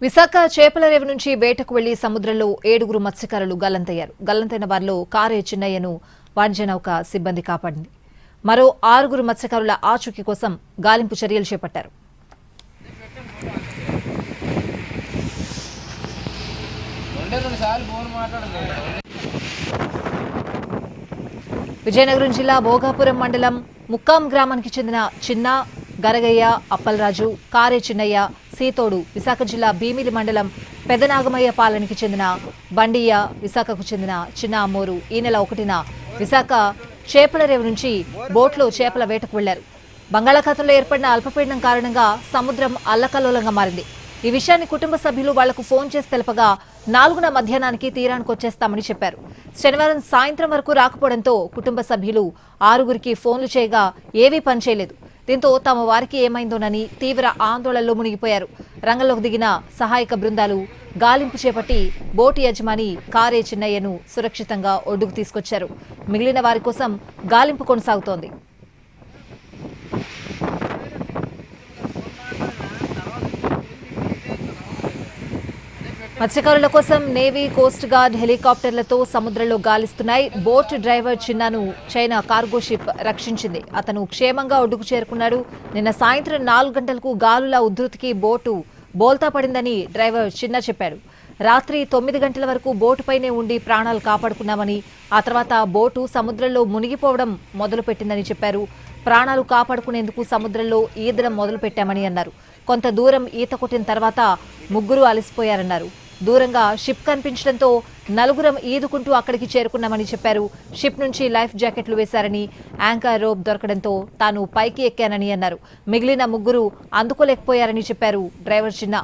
విశాఖ చేపల రేవు నుంచి వేటకు వెళ్లి సముద్రంలో 7గురు మత్స్యకారులు గల్లంతయ్యారు. గల్లంతైన వారిలో కారే చిన్నయ్యను వాణిజ్య నౌక సిబ్బంది కాపాడింది. మరో 6గురు మత్స్యకారుల ఆచూకీ కోసం గాలింపు చర్యలు చేపట్టారు. విజయనగరం జిల్లా భోగాపురం మండలం ముక్కాం గ్రామానికి చెందిన చిన్న, గరగయ్య, అప్పలరాజు, కారే చిన్నయ్య, సీతోడు, విశాఖ జిల్లా భీమిలి మండలం పెదనాగమయ్య పాలనకి చెందిన బండియ్య, విశాఖకు చెందిన చిన్న అమ్మోరు ఈ నెల 1న విశాఖ చేపల రేవు నుంచి బోట్లో చేపల వేటకు వెళ్లారు. బంగాళాఖాతంలో ఏర్పడిన అల్పపీడనం కారణంగా సముద్రం అల్లకల్లోలంగా మారింది. ఈ విషయాన్ని కుటుంబ సభ్యులు వాళ్లకు ఫోన్ చేసి తెలపగా 4న మధ్యాహ్నానికి తీరానికి వచ్చేస్తామని చెప్పారు. శనివారం సాయంత్రం వరకు రాకపోవడంతో కుటుంబ సభ్యులు 6గురికి ఫోన్లు చేయగా ఏవీ పనిచేయలేదు. దీంతో తమ వారికి ఏమైందోనని తీవ్ర ఆందోళనలో మునిగిపోయారు. రంగంలోకి దిగిన సహాయక బృందాలు గాలింపు చేపట్టి బోటు యజమాని కారే చిన్నయ్యను సురక్షితంగా ఒడ్డుకు తీసుకొచ్చారు. మిగిలిన వారి కోసం గాలింపు కొనసాగుతోంది. మత్స్యకారుల కోసం నేవీ, కోస్ట్ గార్డ్ హెలికాప్టర్లతో సముద్రంలో గాలిస్తున్నాయి. బోట్ డ్రైవర్ చిన్నాను చైనా కార్గో షిప్ రక్షించింది. అతను క్షేమంగా ఒడ్డుకు చేరుకున్నాడు. నిన్న సాయంత్రం 4 గంటలకు గాలుల ఉధృతికి బోటు బోల్తా పడిందని డ్రైవర్ చిన్న చెప్పాడు. రాత్రి 9 గంటల వరకు బోటుపైనే ఉండి ప్రాణాలు కాపాడుకున్నామని, ఆ తర్వాత బోటు సముద్రంలో మునిగిపోవడం మొదలుపెట్టిందని చెప్పారు. ప్రాణాలు కాపాడుకునేందుకు సముద్రంలో ఈదడం మొదలుపెట్టామని అన్నారు. కొంత దూరం ఈత కొట్టిన తర్వాత 3 అలసిపోయారన్నారు. దూరంగా షిప్ కనిపించడంతో 4గురం ఈదుకుంటూ అక్కడికి చేరుకున్నామని చెప్పారు. షిప్ నుంచి లైఫ్ జాకెట్లు వేశారని, యాంకర్ రోప్ దొరకడంతో తాను పైకి ఎక్కానని అన్నారు. మిగిలిన 3 అందుకోలేకపోయారని చెప్పారు డ్రైవర్ చిన్న.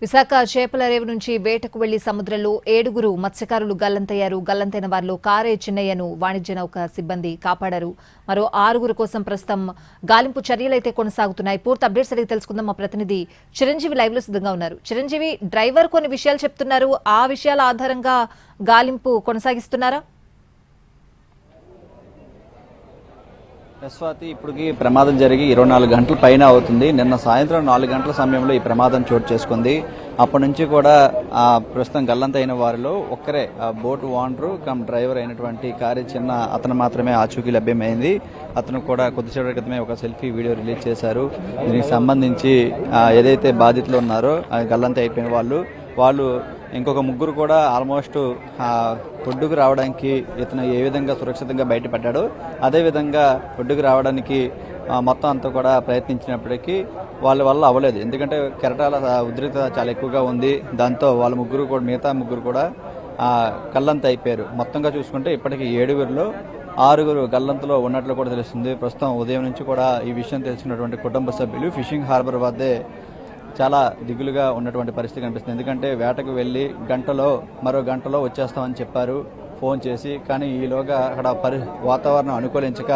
విశాఖ చేపల రేవు నుంచి వేటకు వెళ్లి సముద్రంలో 7గురు మత్స్యకారులు గల్లంతయ్యారు. గల్లంతైన వారిలో కారే చిన్నయ్యను వాణిజ్య నౌక సిబ్బంది కాపాడారు. మరో 6గురు కోసం ప్రస్తుతం గాలింపు చర్యలైతే కొనసాగుతున్నాయి. పూర్తి అప్డేట్స్ అడిగి తెలుసుకుందాం. మా ప్రతినిధి చిరంజీవి లైవ్ లో సిద్ధంగా ఉన్నారు. చిరంజీవి, డ్రైవర్ కొన్ని విషయాలు చెప్తున్నారు. ఆ విషయాల ఆధారంగా గాలింపు కొనసాగిస్తున్నారా? స్వాతి, ఇప్పటికి ప్రమాదం జరిగి 24 గంటల పైన అవుతుంది. నిన్న సాయంత్రం 4 గంటల సమయంలో ఈ ప్రమాదం చోటు చేసుకుంది. అప్పటి నుంచి కూడా ప్రస్తుతం గల్లంతైన వారిలో ఒక్కరే బోట్ ఓనరు కమ్ డ్రైవర్ అయినటువంటి కారే చిన్న అతను మాత్రమే ఆచూకీ లభ్యమైంది. అతను కూడా కొద్దిసేపటి క్రితమే ఒక సెల్ఫీ వీడియో రిలీజ్ చేశారు. దీనికి సంబంధించి ఏదైతే బాధితులు ఉన్నారో గల్లంత అయిపోయిన వాళ్ళు ఇంకొక 3 కూడా ఆల్మోస్ట్ ఒడ్డుకు రావడానికి ఇతను ఏ విధంగా సురక్షితంగా బయటపడ్డాడో అదేవిధంగా ఒడ్డుకు రావడానికి మొత్తం అంతా కూడా ప్రయత్నించినప్పటికీ వాళ్ళ వల్ల అవ్వలేదు. ఎందుకంటే కెరటాల ఉధృత చాలా ఎక్కువగా ఉంది. దాంతో వాళ్ళ మిగతా ముగ్గురు కూడా గల్లంత అయిపోయారు. మొత్తంగా చూసుకుంటే ఇప్పటికీ 7గురిలో 6గురు గల్లంతలో ఉన్నట్లు కూడా తెలుస్తుంది. ప్రస్తుతం ఉదయం నుంచి కూడా ఈ విషయం తెలిసినటువంటి కుటుంబ సభ్యులు ఫిషింగ్ హార్బర్ వద్దే చాలా దిగులుగా ఉన్నటువంటి పరిస్థితి కనిపిస్తుంది. ఎందుకంటే వేటకు వెళ్ళి మరో గంటలో వచ్చేస్తామని చెప్పారు ఫోన్ చేసి. కానీ ఈలోగా అక్కడ వాతావరణం అనుకూలించక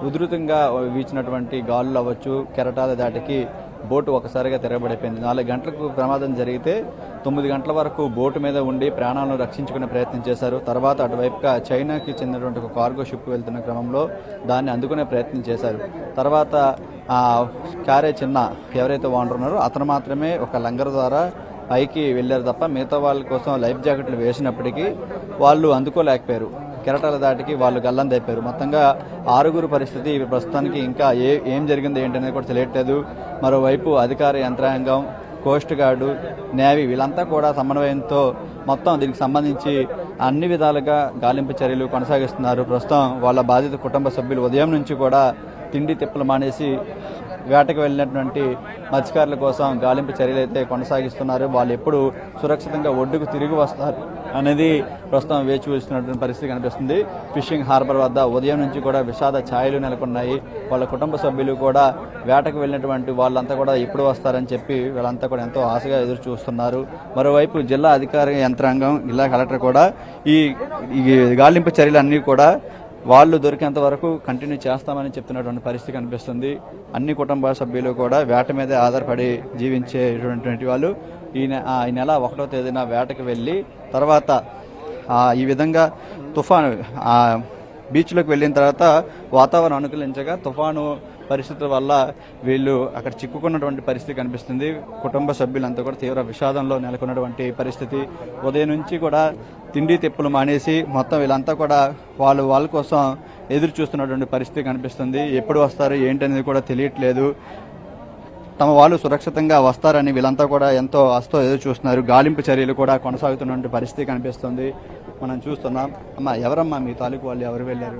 ఉధృతంగా వీచినటువంటి గాలులు అవ్వచ్చు, కెరటాల దాటికి బోటు ఒకసారిగా తిరగబడిపోయింది. 4 గంటలకు ప్రమాదం జరిగితే 9 గంటల వరకు బోటు మీద ఉండి ప్రాణాలను రక్షించుకునే ప్రయత్నం చేశారు. తర్వాత అటువైపుగా చైనాకి చెందినటువంటి ఒక కార్గో షిప్ వెళ్తున్న క్రమంలో దాన్ని అందుకునే ప్రయత్నం చేశారు. తర్వాత కారే చిన్న ఎవరైతే ఓనర్ ఉన్నారో అతను మాత్రమే ఒక లంగర్ ద్వారా పైకి వెళ్లారు తప్ప మిగతా వాళ్ళ కోసం లైఫ్ జాకెట్లు వేసినప్పటికీ వాళ్ళు అందుకోలేకపోయారు. కెరటాల దాటికి వాళ్ళు గల్లంతైపోయారు. మొత్తంగా 6గురు పరిస్థితి ప్రస్తుతానికి ఇంకా ఏం జరిగింది ఏంటనేది కూడా తెలియట్లేదు. మరోవైపు అధికార యంత్రాంగం, కోస్ట్ గార్డు, నేవీ వీళ్ళంతా కూడా సమన్వయంతో మొత్తం దీనికి సంబంధించి అన్ని విధాలుగా గాలింపు చర్యలు కొనసాగిస్తున్నారు. ప్రస్తుతం వాళ్ళ బాధిత కుటుంబ సభ్యులు ఉదయం నుంచి కూడా తిండి తిప్పలు మానేసి వేటకు వెళ్ళినటువంటి మత్స్యకారుల కోసం గాలింపు చర్యలు అయితే కొనసాగిస్తున్నారు. వాళ్ళు ఎప్పుడు సురక్షితంగా ఒడ్డుకు తిరిగి వస్తారు అనేది ప్రస్తుతం వేచి చూస్తున్నటువంటి పరిస్థితి కనిపిస్తుంది. ఫిషింగ్ హార్బర్ వద్ద ఉదయం నుంచి కూడా విషాద ఛాయలు నెలకొన్నాయి. వాళ్ళ కుటుంబ సభ్యులు కూడా వేటకు వెళ్ళినటువంటి వాళ్ళంతా కూడా ఎప్పుడు వస్తారని చెప్పి వీళ్ళంతా కూడా ఎంతో ఆశగా ఎదురు చూస్తున్నారు. మరోవైపు జిల్లా అధికార యంత్రాంగం, జిల్లా కలెక్టర్ కూడా ఈ గాలింపు చర్యలన్నీ కూడా వాళ్ళు దొరికేంత వరకు కంటిన్యూ చేస్తామని చెప్తున్నటువంటి పరిస్థితి కనిపిస్తుంది. అన్ని కుటుంబ సభ్యులు కూడా వేట మీదే ఆధారపడి జీవించేటువంటి వాళ్ళు ఈ నెల 1వ తేదీన వేటకు వెళ్ళి తర్వాత ఈ విధంగా తుఫాను బీచ్లోకి వెళ్ళిన తర్వాత వాతావరణం అనుకూలించగా తుఫాను పరిస్థితుల వల్ల వీళ్ళు అక్కడ చిక్కుకున్నటువంటి పరిస్థితి కనిపిస్తుంది. కుటుంబ సభ్యులంతా కూడా తీవ్ర విషాదంలో నెలకొన్నటువంటి పరిస్థితి. ఉదయం నుంచి కూడా తిండి తిప్పులు మానేసి మొత్తం వీళ్ళంతా కూడా వాళ్ళ కోసం ఎదురు చూస్తున్నటువంటి పరిస్థితి కనిపిస్తుంది. ఎప్పుడు వస్తారు ఏంటనేది కూడా తెలియట్లేదు. తమ వాళ్ళు సురక్షితంగా వస్తారని వీళ్ళంతా కూడా ఎంతో ఆశతో ఎదురు చూస్తున్నారు. గాలింపు చర్యలు కూడా కొనసాగుతున్న పరిస్థితి కనిపిస్తుంది. మనం చూస్తున్నాం. అమ్మా, ఎవరమ్మా మీ తాలూకు వాళ్ళు? ఎవరు వెళ్ళారు?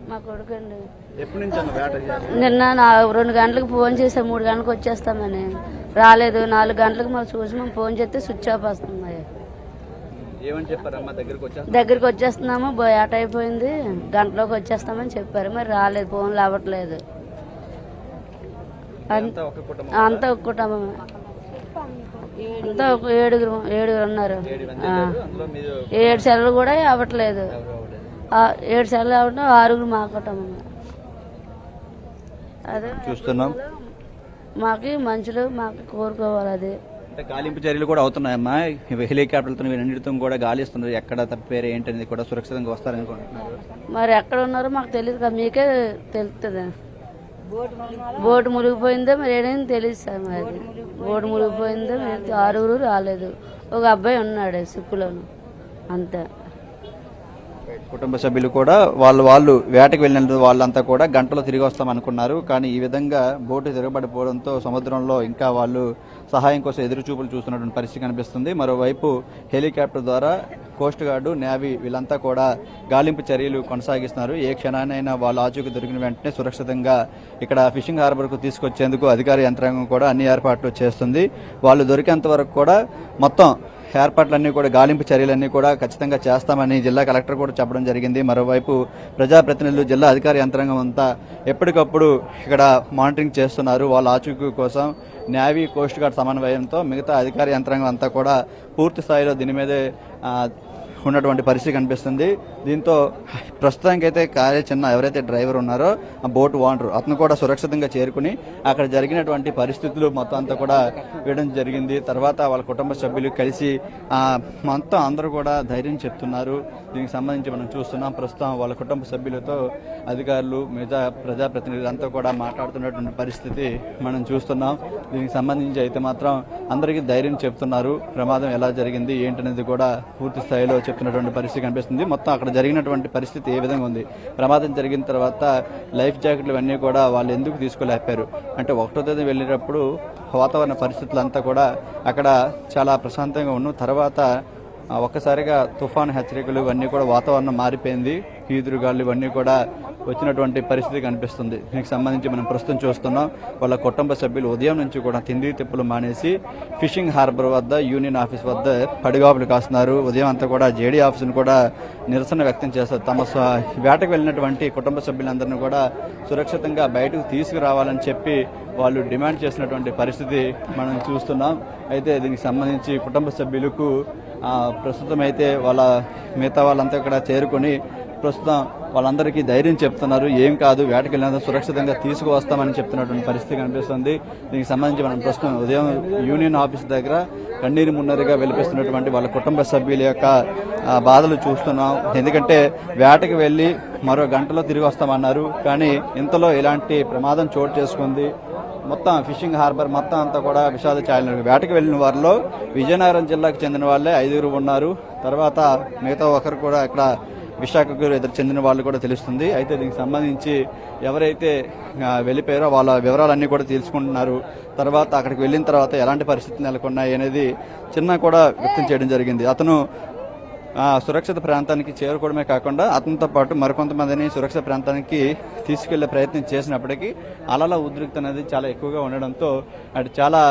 మా కొడుకు అండి. ఎప్పటి నుంచి అన్న వేట? నిన్న 2 గంటలకు ఫోన్ చేసా, 3 గంటలకు వచ్చేస్తామని రాలేదు. 4 గంటలకు మళ్ళీ చూసి మేము ఫోన్ చేస్తే స్విచ్ ఆఫ్ వస్తుంది. ఏమని చెప్పారమ్మా? దగ్గరికి వచ్చేస్తున్నాము, వేట అయిపోయింది, గంటలోకి వచ్చేస్తామని చెప్పారు. మరి రాలేదు, ఫోన్లు అవ్వట్లేదు. అంతా ఒక కుటుంబమే, అంతా ఒక ఏడుగురు ఉన్నారు. 7 సెలవులు కూడా అవ్వట్లేదు. 7 సెలవులు అవ్వటం 6 మా కుటుంబం. అదే చూస్తున్నాం. మాకు మనుషులు మాకు కోరుకోవాలి. అది గాలింపు చర్యలు కూడా అవుతున్నాయమ్మా. హెలికాప్టర్లతో వీళ్ళన్నిటితో కూడా గాలిస్తున్నారు. ఎక్కడ తప్పిపోయారు ఏంటనేది కూడా సురక్షితంగా వస్తారనుకుంటున్నారు. మరి ఎక్కడ ఉన్నారో మాకు తెలియదు కదా, మీకే తెలుస్తుంది. బోటు మునిగిపోయిందో మరి ఏదైనా తెలియదు సార్. మరి బోటు మునిగిపోయిందో 6 రాలేదు. ఒక అబ్బాయి ఉన్నాడు సిక్కులోను, అంతే. కుటుంబ సభ్యులు కూడా వాళ్ళు వేటకు వెళ్ళిన వాళ్ళంతా కూడా గంటలో తిరిగి వస్తామనుకున్నారు. కానీ ఈ విధంగా బోటు తిరగబడిపోవడంతో సముద్రంలో ఇంకా వాళ్ళు సహాయం కోసం ఎదురు చూపులు చూస్తున్నటువంటి పరిస్థితి కనిపిస్తుంది. మరోవైపు హెలికాప్టర్ ద్వారా కోస్ట్ గార్డు, నేవీ వీళ్ళంతా కూడా గాలింపు చర్యలు కొనసాగిస్తున్నారు. ఏ క్షణానైనా వాళ్ళు ఆచూకీ దొరికిన వెంటనే సురక్షితంగా ఇక్కడ ఫిషింగ్ హార్బర్కు తీసుకొచ్చేందుకు అధికార యంత్రాంగం కూడా అన్ని ఏర్పాట్లు చేస్తుంది. వాళ్ళు దొరికేంత వరకు కూడా మొత్తం ఏర్పాట్లన్నీ కూడా గాలింపు చర్యలన్నీ కూడా ఖచ్చితంగా చేస్తామని జిల్లా కలెక్టర్ కూడా చెప్పడం జరిగింది. మరోవైపు ప్రజాప్రతినిధులు, జిల్లా అధికార యంత్రాంగం అంతా ఎప్పటికప్పుడు ఇక్కడ మానిటరింగ్ చేస్తున్నారు. వాళ్ళ ఆచూకీ కోసం నేవీ, కోస్ట్ గార్డ్ సమన్వయంతో మిగతా అధికార యంత్రాంగం అంతా కూడా పూర్తి స్థాయిలో దీని మీదే ఉన్నటువంటి పరిస్థితి కనిపిస్తుంది. దీంతో ప్రస్తుతానికైతే చిన్న ఎవరైతే డ్రైవర్ ఉన్నారో ఆ బోట్ ఓనర్ అతను కూడా సురక్షితంగా చేరుకుని అక్కడ జరిగినటువంటి పరిస్థితులు మొత్తం అంతా కూడా వేయడం జరిగింది. తర్వాత వాళ్ళ కుటుంబ సభ్యులు కలిసి మొత్తం అందరూ కూడా ధైర్యం చెప్తున్నారు. దీనికి సంబంధించి మనం చూస్తున్నాం. ప్రస్తుతం వాళ్ళ కుటుంబ సభ్యులతో అధికారులు, మిగతా ప్రజాప్రతినిధులు అంతా కూడా మాట్లాడుతున్నటువంటి పరిస్థితి మనం చూస్తున్నాం. దీనికి సంబంధించి అయితే మాత్రం అందరికీ ధైర్యం చెప్తున్నారు. ప్రమాదం ఎలా జరిగింది ఏంటనేది కూడా పూర్తి స్థాయిలో చెప్తున్నటువంటి పరిస్థితి కనిపిస్తుంది. మొత్తం అక్కడ జరిగినటువంటి పరిస్థితి ఏ విధంగా ఉంది, ప్రమాదం జరిగిన తర్వాత లైఫ్ జాకెట్లు అన్నీ కూడా వాళ్ళు ఎందుకు తీసుకోలేకపోయారు అంటే 1వ తేదీ వెళ్ళేటప్పుడు వాతావరణ పరిస్థితులు అంతా కూడా అక్కడ చాలా ప్రశాంతంగా ఉన్న తర్వాత ఒక్కసారిగా తుఫాను హెచ్చరికలు ఇవన్నీ కూడా వాతావరణం మారిపోయింది. ఈదురుగాళ్ళు ఇవన్నీ కూడా వచ్చినటువంటి పరిస్థితి కనిపిస్తుంది. దీనికి సంబంధించి మనం ప్రస్తుతం చూస్తున్నాం. వాళ్ళ కుటుంబ సభ్యులు ఉదయం నుంచి కూడా తిండి తిప్పులు మానేసి ఫిషింగ్ హార్బర్ వద్ద, యూనియన్ ఆఫీస్ వద్ద పడిగాపులు కాస్తున్నారు. ఉదయం అంతా కూడా జేడీ ఆఫీసును కూడా నిరసన వ్యక్తం చేస్తారు. తమ వేటకు వెళ్ళినటువంటి కుటుంబ సభ్యులందరినీ కూడా సురక్షితంగా బయటకు తీసుకురావాలని చెప్పి వాళ్ళు డిమాండ్ చేసినటువంటి పరిస్థితి మనం చూస్తున్నాం. అయితే దీనికి సంబంధించి కుటుంబ సభ్యులకు ప్రస్తుతం అయితే వాళ్ళ మిగతా వాళ్ళంతా ఇక్కడ చేరుకొని ప్రస్తుతం వాళ్ళందరికీ ధైర్యం చెప్తున్నారు. ఏం కాదు, వేటకి వెళ్ళినంత సురక్షితంగా తీసుకువస్తామని చెప్తున్నటువంటి పరిస్థితి కనిపిస్తుంది. దీనికి సంబంధించి మనం ప్రస్తుతం ఉదయం యూనియన్ ఆఫీస్ దగ్గర కన్నీరు మున్నీరుగా వెలిపిస్తున్నటువంటి వాళ్ళ కుటుంబ సభ్యుల యొక్క బాధలు చూస్తున్నాం. ఎందుకంటే వేటకి వెళ్ళి మరో గంటలో తిరిగి వస్తామన్నారు. కానీ ఇంతలో ఇలాంటి ప్రమాదం చోటు చేసుకుంది. మొత్తం ఫిషింగ్ హార్బర్ మొత్తం అంతా కూడా విషాద ఛాయలు. వేటకు వెళ్ళిన వారిలో విజయనగరం జిల్లాకు చెందిన వాళ్ళే 5 ఉన్నారు. తర్వాత మిగతా ఒకరు కూడా ఇక్కడ విశాఖకు చెందిన వాళ్ళు కూడా తెలుస్తుంది. అయితే దీనికి సంబంధించి ఎవరైతే వెళ్ళిపోయారో వాళ్ళ వివరాలన్నీ కూడా తెలుసుకుంటున్నారు. తర్వాత అక్కడికి వెళ్ళిన తర్వాత ఎలాంటి పరిస్థితులు నెలకొన్నాయి అనేది చిన్న కూడా వ్యక్తం చేయడం జరిగింది. అతను సురక్షిత ప్రాంతానికి చేరుకోవడమే కాకుండా అతనితో పాటు మరికొంతమందిని సురక్షిత ప్రాంతానికి తీసుకెళ్లే ప్రయత్నం చేసినప్పటికీ అలల ఉద్రిక్త అనేది చాలా ఎక్కువగా ఉండడంతో అటు చాలా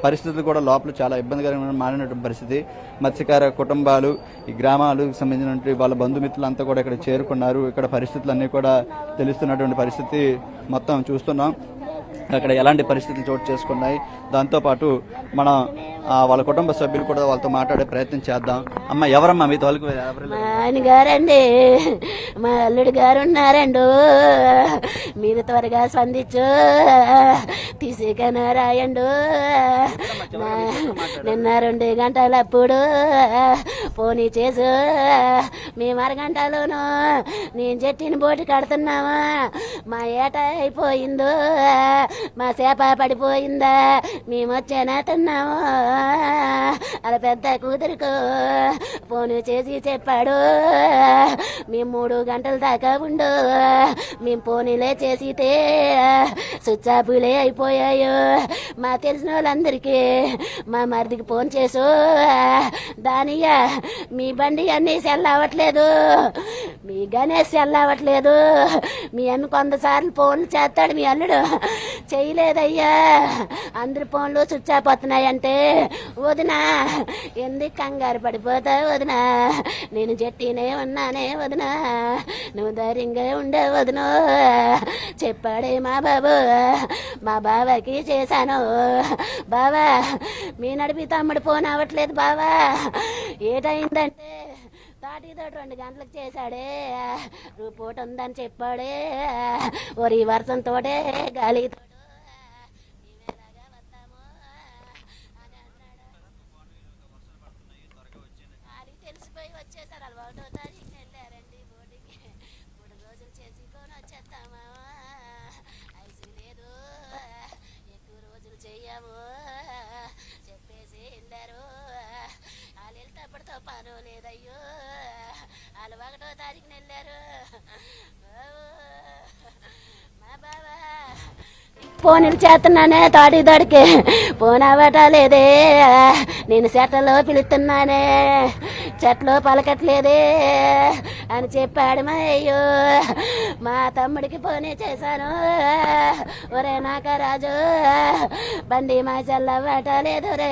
పరిస్థితులు కూడా లోపల చాలా ఇబ్బందికరంగా మారినటువంటి పరిస్థితి. మత్స్యకార కుటుంబాలు, ఈ గ్రామాలకు సంబంధించినటువంటి వాళ్ళ బంధుమిత్రులంతా కూడా ఇక్కడ చేరుకున్నారు. ఇక్కడ పరిస్థితులన్నీ కూడా తెలుస్తున్నటువంటి పరిస్థితి మొత్తం చూస్తున్నాం. అక్కడ ఎలాంటి పరిస్థితులు చోటు చేసుకున్నాయి, దాంతోపాటు మనం వాళ్ళ కుటుంబ సభ్యులు కూడా వాళ్ళతో మాట్లాడే ప్రయత్నం చేద్దాం. అమ్మ, ఎవరమ్మా మీ తోలుకు? మా ఆయన గారండి, మా అల్లుడు గారు ఉన్నారండు. మీరు త్వరగా స్పందించు, తీసుకనా రాయండు. నిన్న 2 గంటలప్పుడు పోనీ చేసు, మేము 1 గంటలోను నేను చెట్టిన బోటు కడుతున్నామా, మా ఏట అయిపోయిందో, మా చేప పడిపోయిందా, మేము వచ్చేనా తిన్నాము. అలా పెద్ద కూతురుకు ఫోన్ చేసి చెప్పాడు, మేము 3 గంటల దాకా ఉండు, మేము ఫోన్లే చేసితే స్విచ్ ఆఫ్లే అయిపోయాయి. మా తెలిసిన వాళ్ళందరికీ మా మరిదికి ఫోన్ చేసు, దానియ్య మీ బండి అన్నీ సెల్ అవ్వట్లేదు, మీ గణేష్ సెల్ అవ్వట్లేదు, మీ అమ్మ 100 సార్లు ఫోన్లు చేస్తాడు, మీ అల్లుడు చేయలేదయ్యా, అందరి ఫోన్లు స్విచ్ ఆఫ్ వస్తున్నాయంటే, వదినా ఎందుకు కంగారు పడిపోతా వదినా, నేను జట్టినే ఉన్నానే వదినా, నువ్వు ధైర్యంగా ఉండే వదిను చెప్పాడే మా బాబు. మా బాబాకి చేశాను, బాబా మీ నడిపి తమ్ముడు ఫోన్ అవ్వట్లేదు బాబా, ఏటైందంటే తాటితో 2 గంటలకు చేశాడే, రూపోటు ఉందని చెప్పాడే, ఒరి వర్షంతోటే గాలితో తెలిసిపోయి వచ్చేసారు. 1వ తారీఖున వెళ్ళారండి బోటికి, 3 రోజులు చేసుకొని వచ్చేస్తామా, ఐసు లేదు, ఎక్కువ రోజులు చెయ్యము చెప్పేసి వెళ్ళారు. వాళ్ళు వెళ్తేప్పటితో పను లేదయ్యో, వాళ్ళు 1వ తారీఖున వెళ్ళారు. మా బాబా ఫోన్లు చేస్తున్నానే తాటి దడికి ఫోన్ అవ్వటలేదే, నేను చెట్టలో పిలుస్తున్నానే చెట్లు పలకట్లేదే అని చెప్పాడు. మా అయ్యో మా తమ్ముడికి ఫోనే చేశాను, ఒరే నాగరాజు బండి మా చెల్లవ్వటలేదు రే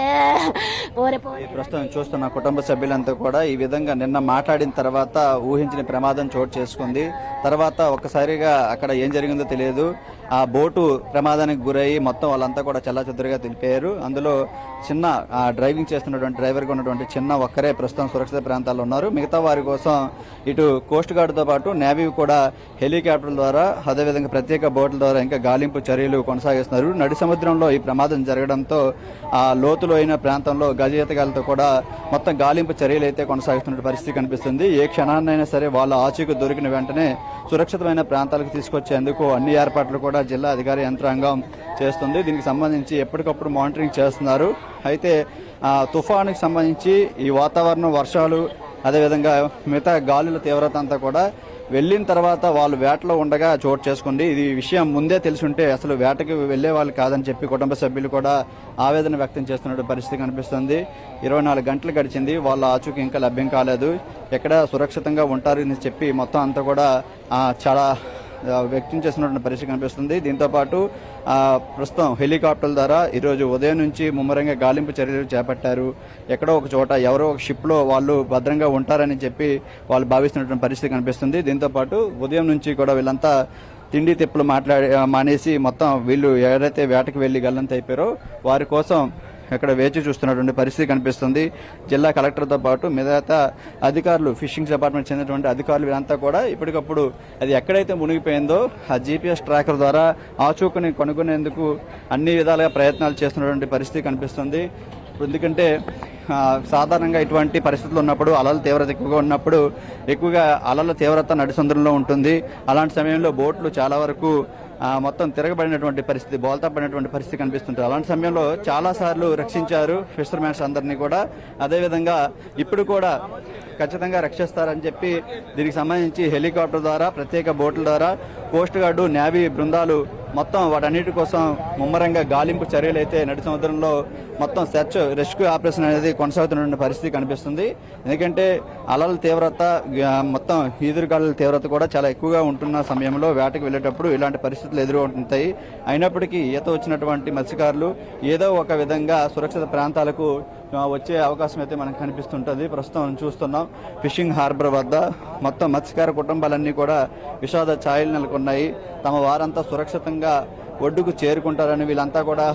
పోరే. ప్రస్తుతం చూస్తున్న కుటుంబ సభ్యులంతా కూడా ఈ విధంగా నిన్న మాట్లాడిన తర్వాత ఊహించిన ప్రమాదం చోటు చేసుకుంది. తర్వాత ఒక్కసారిగా అక్కడ ఏం జరిగిందో తెలియదు, ఆ బోటు ప్రమాదానికి గురయ్యి మొత్తం వాళ్ళంతా కూడా చెల్లాచెదురుగా తెలిపారు. అందులో చిన్న డ్రైవింగ్ చేస్తున్నటువంటి డ్రైవర్గా ఉన్నటువంటి చిన్న ఒక్కరే ప్రస్తుతం సురక్షిత ప్రాంతాల్లో ఉన్నారు. మిగతా వారి కోసం ఇటు కోస్ట్ గార్డుతో పాటు నేవీ కూడా హెలికాప్టర్ల ద్వారా, అదేవిధంగా ప్రత్యేక బోట్ల ద్వారా ఇంకా గాలింపు చర్యలు కొనసాగిస్తున్నారు. నడి సముద్రంలో ఈ ప్రమాదం జరగడంతో ఆ లోతులో అయిన ప్రాంతంలో గజయితగాలతో కూడా మొత్తం గాలింపు చర్యలు అయితే కొనసాగిస్తున్న పరిస్థితి కనిపిస్తుంది. ఏ క్షణాన్నైనా సరే వాళ్ళ ఆచూకు దొరికిన వెంటనే సురక్షితమైన ప్రాంతాలకు తీసుకొచ్చేందుకు అన్ని ఏర్పాట్లు కూడా జిల్లా అధికార యంత్రాంగం చేస్తుంది. దీనికి సంబంధించి ఎప్పటికప్పుడు మానిటరింగ్ చేస్తున్నారు. అయితే తుఫానుకి సంబంధించి ఈ వాతావరణం, వర్షాలు, అదేవిధంగా మిగతా గాలుల తీవ్రత అంతా కూడా వెళ్ళిన తర్వాత వాళ్ళు వేటలో ఉండగా చోటు చేసుకుంది. ఇది విషయం ముందే తెలుసుంటే అసలు వేటకి వెళ్లే వాళ్ళు కాదని చెప్పి కుటుంబ సభ్యులు కూడా ఆవేదన వ్యక్తం చేస్తున్న పరిస్థితి కనిపిస్తుంది. 24 గంటలు గడిచింది, వాళ్ళ ఆచూకీ ఇంకా లభ్యం కాలేదు. ఎక్కడ సురక్షితంగా ఉంటారని చెప్పి మొత్తం అంతా కూడా చాలా వ్యక్తం చేస్తున్నటువంటి పరిస్థితి కనిపిస్తుంది. దీంతోపాటు ప్రస్తుతం హెలికాప్టర్ల ద్వారా ఈరోజు ఉదయం నుంచి ముమ్మరంగా గాలింపు చర్యలు చేపట్టారు. ఎక్కడో ఒక చోట ఎవరో ఒక షిప్లో వాళ్ళు భద్రంగా ఉంటారని చెప్పి వాళ్ళు భావిస్తున్నటువంటి పరిస్థితి కనిపిస్తుంది. దీంతోపాటు ఉదయం నుంచి కూడా వీళ్ళంతా తిండి తిప్పులు మానేసి మొత్తం వీళ్ళు ఎవరైతే వేటకు వెళ్లి గల్లంత అయిపోయారో వారి కోసం ఇక్కడ వేచి చూస్తున్నటువంటి పరిస్థితి కనిపిస్తుంది. జిల్లా కలెక్టర్తో పాటు మిగతా అధికారులు, ఫిషింగ్ డిపార్ట్మెంట్ చెందినటువంటి అధికారులు వీరంతా కూడా ఇప్పటికప్పుడు అది ఎక్కడైతే మునిగిపోయిందో ఆ GPS ట్రాకర్ ద్వారా ఆచూకుని కనుగొనేందుకు అన్ని విధాలుగా ప్రయత్నాలు చేస్తున్నటువంటి పరిస్థితి కనిపిస్తుంది. ఎందుకంటే సాధారణంగా ఇటువంటి పరిస్థితులు ఉన్నప్పుడు, అలల తీవ్రత ఎక్కువగా ఉన్నప్పుడు ఎక్కువగా అలల తీవ్రత నడి సముద్రంలో ఉంటుంది. అలాంటి సమయంలో బోట్లు చాలా వరకు మొత్తం తిరగబడినటువంటి పరిస్థితి, బోల్తా పడినటువంటి పరిస్థితి కనిపిస్తుంటుంది. అలాంటి సమయంలో చాలాసార్లు రక్షించారు ఫిషర్మెన్స్ అందరినీ కూడా. అదేవిధంగా ఇప్పుడు కూడా ఖచ్చితంగా రక్షిస్తారని చెప్పి దీనికి సంబంధించి హెలికాప్టర్ ద్వారా, ప్రత్యేక బోట్ల ద్వారా కోస్ట్ గార్డు, నేవీ బృందాలు మొత్తం వాటన్నిటి కోసం ముమ్మరంగా గాలింపు చర్యలు అయితే నడి సముద్రంలో మొత్తం సెర్చ్ రెస్క్యూ ఆపరేషన్ అనేది కొనసాగుతున్న పరిస్థితి కనిపిస్తుంది. ఎందుకంటే అలల తీవ్రత, మొత్తం ఈదురుగాలుల తీవ్రత కూడా చాలా ఎక్కువగా ఉంటున్న సమయంలో వేటకు వెళ్ళేటప్పుడు ఇలాంటి పరిస్థితులు ఎదురవుతుంటాయి. అయినప్పటికీ ఈత వచ్చినటువంటి మత్స్యకారులు ఏదో ఒక విధంగా సురక్షిత ప్రాంతాలకు వచ్చే అవకాశం అయితే మనకు కనిపిస్తుంటుంది. ప్రస్తుతం చూస్తున్నాం ఫిషింగ్ హార్బర్ వద్ద మొత్తం మత్స్యకార కుటుంబాలన్నీ కూడా విషాద ఛాయలు నెలకొన్నాయి. తమ వారంతా సురక్షితంగా ఒడ్డుకు చేరుకుంటారని వీళ్ళంతా కూడా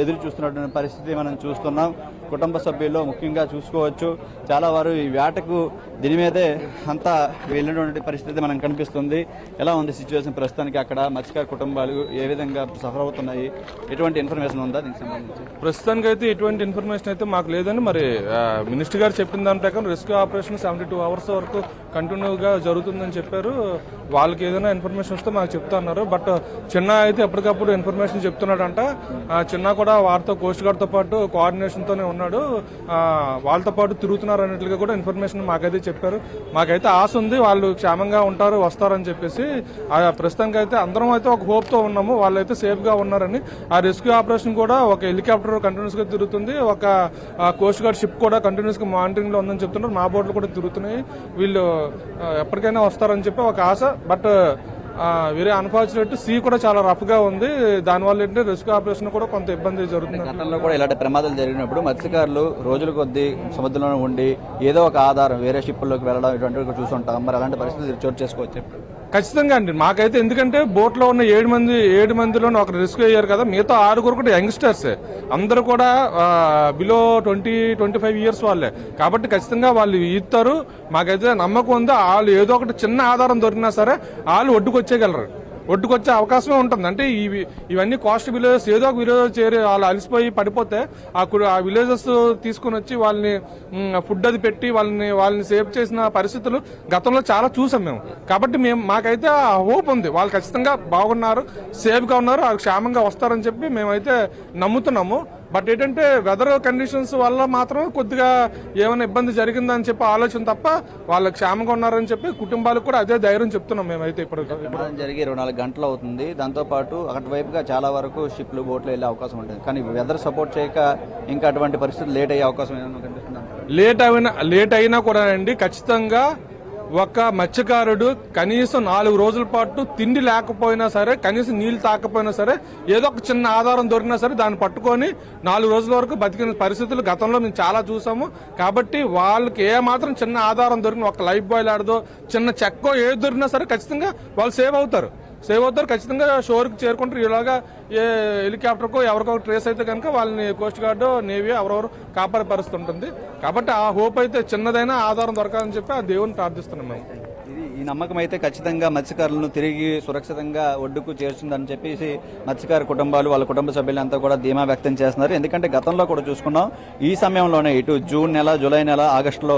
ఎదురు చూస్తున్నటువంటి పరిస్థితి మనం చూస్తున్నాం. కుటుంబ సభ్యుల్లో ముఖ్యంగా చూసుకోవచ్చు, చాలా వారు ఈ వేటకు దీని మీదే అంతా వెళ్ళినటువంటి పరిస్థితి మనకు కనిపిస్తుంది. ఎలా ఉంది సిచ్యువేషన్ ప్రస్తుతానికి అక్కడ మత్స్యకార కుటుంబాలు ఏ విధంగా సఫర్ అవుతున్నాయి? ఎటువంటి ఇన్ఫర్మేషన్ ఉందా దీనికి సంబంధించి? ప్రస్తుతానికి అయితే ఎటువంటి ఇన్ఫర్మేషన్ అయితే మాకు లేదని, మరి మినిస్టర్ గారు చెప్పిన దాని ప్రకారం రెస్క్యూ ఆపరేషన్ 72 అవర్స్ వరకు కంటిన్యూగా జరుగుతుందని చెప్పారు. వాళ్ళకి ఏదైనా ఇన్ఫర్మేషన్ వస్తే మాకు చెప్తా అన్నారు. బట్ చిన్న అయితే ఎప్పటికప్పుడు ఇన్ఫర్మేషన్ చెప్తున్నాడంట. చిన్న కూడా వారితో కోస్ట్ గార్డ్తో పాటు కోఆర్డినేషన్తోనే ఉన్నాడు, వాళ్ళతో పాటు తిరుగుతున్నారు అన్నట్లుగా కూడా ఇన్ఫర్మేషన్ మాకైతే చెప్పారు. మాకైతే ఆశ ఉంది వాళ్ళు క్షేమంగా ఉంటారు, వస్తారని చెప్పేసి. ప్రస్తుతానికి అయితే అందరం అయితే ఒక హోప్తో ఉన్నాము, వాళ్ళైతే సేఫ్గా ఉన్నారని. ఆ రెస్క్యూ ఆపరేషన్ కూడా ఒక హెలికాప్టర్ కంటిన్యూస్గా తిరుగుతుంది, ఒక కోస్ట్ గార్డ్ షిప్ కూడా కంటిన్యూస్గా మానిటరింగ్లో ఉందని చెప్తున్నారు. మా బోట్లు కూడా తిరుగుతున్నాయి. వీళ్ళు ఎప్పటికైనా వస్తారని చెప్పి ఒక ఆశ. బట్ వెరీ అన్ఫార్చునేట్, సీ కూడా చాలా రఫ్ గా ఉంది. దానివల్ల ఏంటంటే రెస్క్యూ ఆపరేషన్ కూడా కొంత ఇబ్బంది జరుగుతుంది. గతంలో కూడా ఇలాంటి ప్రమాదాలు జరిగినప్పుడు మత్స్యకారులు రోజుల కొద్దీ సముద్రంలో ఉండి ఏదో ఒక ఆధారం వేరే షిప్పుల్లోకి వెళ్ళడం ఇటువంటివి చూస్తుంటాం. మరి అలాంటి పరిస్థితులు చోటు చేసుకోవచ్చు ఖచ్చితంగా అండి. మాకైతే ఎందుకంటే బోట్ లో ఉన్న 7 మందిలో ఒక రెస్క్యూ అయ్యారు కదా, మిగతా 6 కూడా యంగ్స్టర్స్, అందరూ కూడా బిలో 20-25 ఇయర్స్ వాళ్ళే. కాబట్టి ఖచ్చితంగా వాళ్ళు ఈదుతారు. మాకైతే నమ్మకం ఉంది. వాళ్ళు ఏదో ఒకటి చిన్న ఆధారం దొరికినా సరే వాళ్ళు ఒడ్డుకొచ్చేయగలరు, ఒడ్డుకొచ్చే అవకాశమే ఉంటుంది. అంటే ఇవన్నీ కాస్ట్ విలేజెస్, ఏదో ఒక విలేజెస్ చేరి వాళ్ళు అలసిపోయి పడిపోతే ఆ విలేజెస్ తీసుకుని వచ్చి వాళ్ళని ఫుడ్ అది పెట్టి వాళ్ళని సేవ్ చేసిన పరిస్థితులు గతంలో చాలా చూసాం మేము. కాబట్టి మాకైతే ఆ హోప్ ఉంది, వాళ్ళు ఖచ్చితంగా బాగున్నారు, సేఫ్గా ఉన్నారు, వాళ్ళు క్షేమంగా వస్తారని చెప్పి మేమైతే నమ్ముతున్నాము. బట్ ఏంటంటే వెదర్ కండిషన్స్ వల్ల మాత్రం కొద్దిగా ఏమైనా ఇబ్బంది జరిగిందని చెప్పి ఆలోచన తప్ప వాళ్ళు క్షేమంగా ఉన్నారని చెప్పి కుటుంబాలకు కూడా అదే ధైర్యం చెప్తున్నాం మేమైతే. ఇప్పుడు జరిగి 24 గంటలు అవుతుంది. దాంతోపాటు అటువైపుగా చాలా వరకు షిప్లు బోట్లు వెళ్ళే అవకాశం ఉంటుంది. కానీ వెదర్ సపోర్ట్ చేయక ఇంకా అటువంటి పరిస్థితులు లేట్ అయ్యే అవకాశం ఏమైనా కనిపిస్తుంది? లేట్ అయినా కూడా అండి, ఖచ్చితంగా ఒక మత్స్యకారుడు కనీసం 4 రోజుల పాటు తిండి లేకపోయినా సరే, కనీసం నీళ్లు తాకపోయినా సరే, ఏదో ఒక చిన్న ఆధారం దొరికినా సరే దాన్ని పట్టుకొని 4 రోజుల వరకు బతికిన పరిస్థితులు గతంలో మేము చాలా చూసాము. కాబట్టి వాళ్ళకి ఏ మాత్రం చిన్న ఆధారం దొరికిన, ఒక లైఫ్ బాయ్ లాడదో చిన్న చెక్కో ఏది దొరికినా సరే ఖచ్చితంగా వాళ్ళు సేవ్ అవుతారు. ఖచ్చితంగా షోర్కి చేరుకుంటారు. ఇలాగా ఏ హెలికాప్టర్కో ఎవరికో ట్రేస్ అయితే కనుక వాళ్ళని కోస్ట్ గార్డు, నేవీ ఎవరెవరు కాపాడే పరిస్థితి ఉంటుంది. కాబట్టి ఆ హోప్ అయితే చిన్నదైనా ఆధారం దొరకాలని చెప్పి ఆ దేవుని ప్రార్థిస్తున్నాం మేము. ఈ నమ్మకం అయితే ఖచ్చితంగా మత్స్యకారులను తిరిగి సురక్షితంగా ఒడ్డుకు చేర్చుందని చెప్పేసి మత్స్యకార కుటుంబాలు, వాళ్ళ కుటుంబ సభ్యులంతా కూడా ధీమా వ్యక్తం చేస్తున్నారు. ఎందుకంటే గతంలో కూడా చూసుకున్నాం, ఈ సమయంలోనే ఇటు జూన్ నెల, జూలై నెల, ఆగస్టులో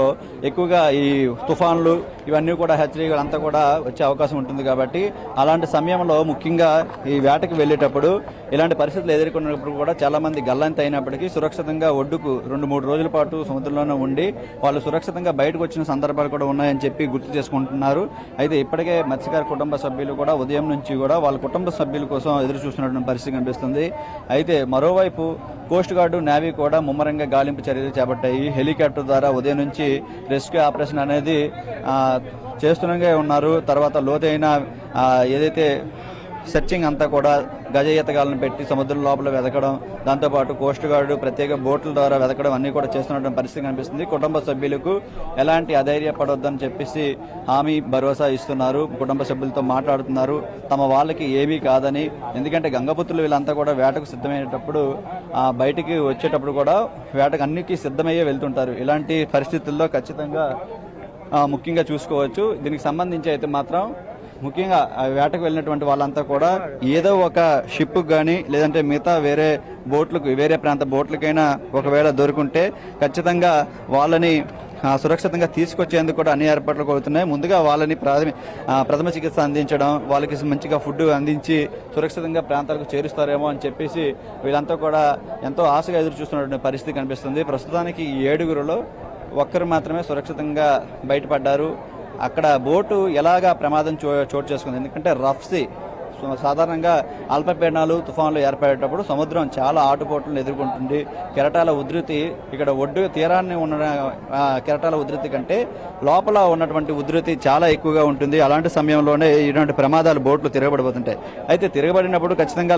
ఎక్కువగా ఈ తుఫాన్లు ఇవన్నీ కూడా హెచ్చరికలు అంతా కూడా వచ్చే అవకాశం ఉంటుంది. కాబట్టి అలాంటి సమయంలో ముఖ్యంగా ఈ వేటకు వెళ్ళేటప్పుడు ఇలాంటి పరిస్థితులు ఎదుర్కొన్నప్పుడు కూడా చాలా మంది గల్లంత అయినప్పటికీ సురక్షితంగా ఒడ్డుకు 2-3 రోజుల పాటు సముద్రంలోనే ఉండి వాళ్ళు సురక్షితంగా బయటకు వచ్చిన సందర్భాలు కూడా ఉన్నాయని చెప్పి గుర్తు చేసుకుంటున్నారు. అయితే ఇప్పటికే మత్స్యకార కుటుంబ సభ్యులు కూడా ఉదయం నుంచి కూడా వాళ్ళ కుటుంబ సభ్యుల కోసం ఎదురు చూస్తున్నటువంటి పరిస్థితి కనిపిస్తుంది. అయితే మరోవైపు కోస్ట్ గార్డు, నేవీ కూడా ముమ్మరంగా గాలింపు చర్యలు చేపట్టాయి. హెలికాప్టర్ ద్వారా ఉదయం నుంచి రెస్క్యూ ఆపరేషన్ అనేది చేస్తూనే ఉన్నారు. తర్వాత లోతైన ఏదైతే సెర్చింగ్ అంతా కూడా గజ ఈతగాలను పెట్టి సముద్రం లోపల వెతకడం, దాంతోపాటు కోస్ట్ గార్డు ప్రత్యేక బోట్ల ద్వారా వెతకడం అన్ని కూడా చేస్తున్నటువంటి పరిస్థితి కనిపిస్తుంది. కుటుంబ సభ్యులకు ఎలాంటి అధైర్యపడొద్దని చెప్పేసి హామీ, భరోసా ఇస్తున్నారు. కుటుంబ సభ్యులతో మాట్లాడుతున్నారు, తమ వాళ్ళకి ఏమీ కాదని. ఎందుకంటే గంగపుత్రులు వీళ్ళంతా కూడా వేటకు సిద్ధమయ్యేటప్పుడు బయటికి వచ్చేటప్పుడు కూడా వేటకు అన్నికి సిద్ధమయ్యే వెళ్తుంటారు. ఇలాంటి పరిస్థితుల్లో ఖచ్చితంగా ముఖ్యంగా చూసుకోవచ్చు. దీనికి సంబంధించి అయితే మాత్రం ముఖ్యంగా వేటకు వెళ్ళినటువంటి వాళ్ళంతా కూడా ఏదో ఒక షిప్ కానీ లేదంటే మిగతా వేరే బోట్లకు, వేరే ప్రాంత బోట్లకైనా ఒకవేళ దొరుకుంటే ఖచ్చితంగా వాళ్ళని సురక్షితంగా తీసుకొచ్చేందుకు కూడా అన్ని ఏర్పాట్లు అవుతున్నాయి. ముందుగా వాళ్ళని ప్రథమ చికిత్స అందించడం, వాళ్ళకి మంచిగా ఫుడ్ అందించి సురక్షితంగా ప్రాంతాలకు చేరుస్తారేమో అని చెప్పేసి వీళ్ళంతా కూడా ఎంతో ఆశగా ఎదురు చూస్తున్నటువంటి పరిస్థితి కనిపిస్తుంది. ప్రస్తుతానికి ఈ 7గురిలో ఒక్కరు మాత్రమే సురక్షితంగా బయటపడ్డారు. అక్కడ బోటు ఎలాగా ప్రమాదం చోటు చేసుకుంది, ఎందుకంటే రఫ్ సీ, సాధారణంగా అల్పపీడనాలు తుఫాన్లు ఏర్పడేటప్పుడు సముద్రం చాలా ఆటుపోట్లను ఎదుర్కొంటుంది. కెరటాల ఉధృతి ఇక్కడ ఒడ్డు తీరాన్ని ఉన్న కెరటాల ఉధృతి కంటే లోపల ఉన్నటువంటి ఉధృతి చాలా ఎక్కువగా ఉంటుంది. అలాంటి సమయంలోనే ఇటువంటి ప్రమాదాలు బోట్లు తిరగబడిపోతుంటాయి. అయితే తిరగబడినప్పుడు ఖచ్చితంగా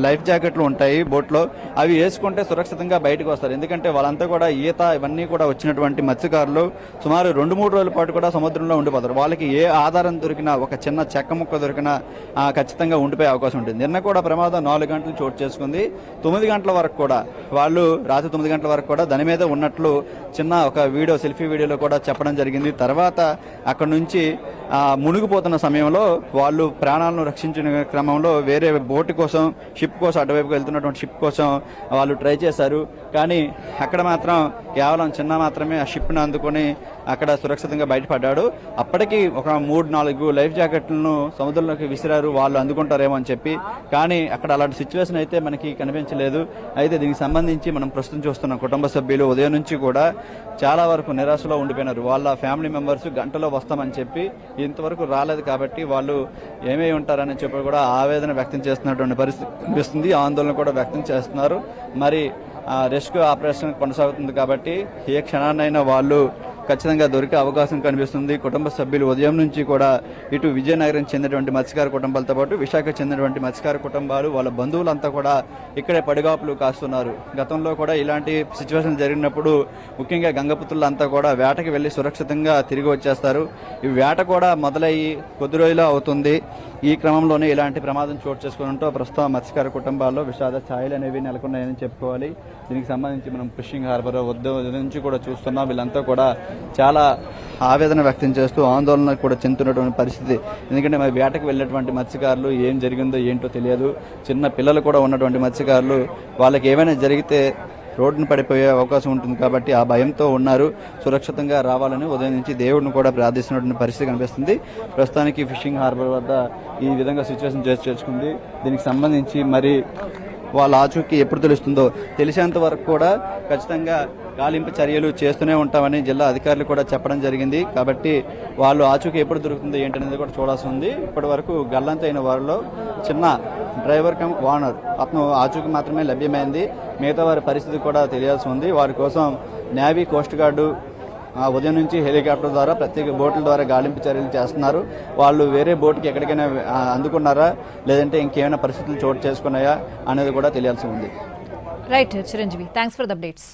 లైఫ్ జాకెట్లు ఉంటాయి బోట్లో. అవి వేసుకుంటే సురక్షితంగా బయటకు వస్తారు. ఎందుకంటే వాళ్ళంతా కూడా ఈత ఇవన్నీ కూడా వచ్చినటువంటి మత్స్యకారులు సుమారు 2-3 రోజుల పాటు కూడా సముద్రంలో ఉండిపోతారు. వాళ్ళకి ఏ ఆధారం దొరికినా, ఒక చిన్న చెక్క ముక్క దొరికినా ఖచ్చితంగా ఉండిపోయే అవకాశం ఉంటుంది. నిన్న కూడా ప్రమాదం 4 గంటలు చోటు చేసుకుంది. 9 గంటల వరకు కూడా వాళ్ళు రాత్రి 9 గంటల వరకు కూడా దాని మీద ఉన్నట్లు చిన్న ఒక సెల్ఫీ వీడియోలో కూడా చెప్పడం జరిగింది. తర్వాత అక్కడ నుంచి మునిగిపోతున్న సమయంలో వాళ్ళు ప్రాణాలను రక్షించిన క్రమంలో వేరే బోటు కోసం, షిప్ కోసం, అటువైపుకి వెళ్తున్నటువంటి షిప్ కోసం వాళ్ళు ట్రై చేశారు. కానీ అక్కడ మాత్రం కేవలం చిన్న మాత్రమే ఆ షిప్ను అందుకొని అక్కడ సురక్షితంగా బయటపడ్డాడు. అప్పటికి ఒక 3-4 లైఫ్ జాకెట్లను సముద్రంలోకి విసిరారు, వాళ్ళు అందుకుంటారేమో అని చెప్పి. కానీ అక్కడ అలాంటి సిచ్యువేషన్ అయితే మనకి కనిపించలేదు. అయితే దీనికి సంబంధించి మనం ప్రస్తుతం చూస్తున్న కుటుంబ సభ్యులు ఉదయం నుంచి కూడా చాలా వరకు నిరాశలో ఉండిపోయినారు. వాళ్ళ ఫ్యామిలీ మెంబర్స్ గంటలో వస్తామని చెప్పి ఇంతవరకు రాలేదు. కాబట్టి వాళ్ళు ఏమై ఉంటారని చెప్పి కూడా ఆవేదన వ్యక్తం చేస్తున్నటువంటి పరిస్థితి కనిపిస్తుంది. ఆందోళన కూడా వ్యక్తం చేస్తున్నారు. మరి రెస్క్యూ ఆపరేషన్ కొనసాగుతుంది కాబట్టి ఏ క్షణాన్నైనా వాళ్ళు ఖచ్చితంగా దొరికే అవకాశం కనిపిస్తుంది. కుటుంబ సభ్యులు ఉదయం నుంచి కూడా ఇటు విజయనగరం చెందినటువంటి మత్స్యకార కుటుంబాలతో పాటు విశాఖ చెందినటువంటి మత్స్యకార కుటుంబాలు, వాళ్ళ బంధువులంతా కూడా ఇక్కడే పడిగాపులు కాస్తున్నారు. గతంలో కూడా ఇలాంటి సిచ్యువేషన్ జరిగినప్పుడు ముఖ్యంగా గంగపుత్రులంతా కూడా వేటకి వెళ్లి సురక్షితంగా తిరిగి వచ్చేస్తారు. ఈ వేట కూడా మొదలయ్యి కొద్ది రోజులు అవుతుంది. ఈ క్రమంలోనే ఇలాంటి ప్రమాదం చోటు చేసుకుంటూ ప్రస్తుతం మత్స్యకార కుటుంబాల్లో విషాద ఛాయలు అనేవి నెలకొన్నాయని చెప్పుకోవాలి. దీనికి సంబంధించి మనం ఫిషింగ్ హార్బర్ వద్ద నుంచి కూడా చూస్తున్నాం. వీళ్ళంతా కూడా చాలా ఆవేదన వ్యక్తం చేస్తూ ఆందోళన కూడా చెందుతున్నటువంటి పరిస్థితి. ఎందుకంటే మరి వేటకు వెళ్ళినటువంటి మత్స్యకారులు ఏం జరిగిందో ఏంటో తెలియదు. చిన్న పిల్లలు కూడా ఉన్నటువంటి మత్స్యకారులు వాళ్ళకి ఏమైనా జరిగితే రోడ్డును పడిపోయే అవకాశం ఉంటుంది కాబట్టి ఆ భయంతో ఉన్నారు. సురక్షితంగా రావాలని ఉదయం నుంచి దేవుడిని కూడా ప్రార్థిస్తున్నటువంటి పరిస్థితి కనిపిస్తుంది. ప్రస్తుతానికి ఫిషింగ్ హార్బర్ వద్ద ఈ విధంగా సిచ్యువేషన్ చేసుకుంది. దీనికి సంబంధించి మరి వాళ్ళ ఆచూకీ ఎప్పుడు తెలుస్తుందో, తెలిసేంత వరకు కూడా ఖచ్చితంగా గాలింపు చర్యలు చేస్తూనే ఉంటామని జిల్లా అధికారులు కూడా చెప్పడం జరిగింది. కాబట్టి వాళ్ళు ఆచూకీ ఎప్పుడు దొరుకుతుందో ఏంటనేది కూడా చూడాల్సి ఉంది. ఇప్పటి వరకు గల్లంతైన వారిలో చిన్న డ్రైవర్ కమ్ ఓనర్ అతను ఆచూకీ మాత్రమే లభ్యమైంది. మిగతా వారి పరిస్థితి కూడా తెలియాల్సి ఉంది. వారి కోసం నేవీ, కోస్ట్ గార్డు ఉదయం నుంచి హెలికాప్టర్ ద్వారా ప్రత్యేక బోట్ల ద్వారా గాలింపు చర్యలు చేస్తున్నారు. వాళ్ళు వేరే బోట్కి ఎక్కడికైనా అందుకున్నారా లేదంటే ఇంకేమైనా పరిస్థితులు చోటు చేసుకున్నాయా అనేది కూడా తెలియాల్సి ఉంది. Right Chiranjeevi, thanks for the updates.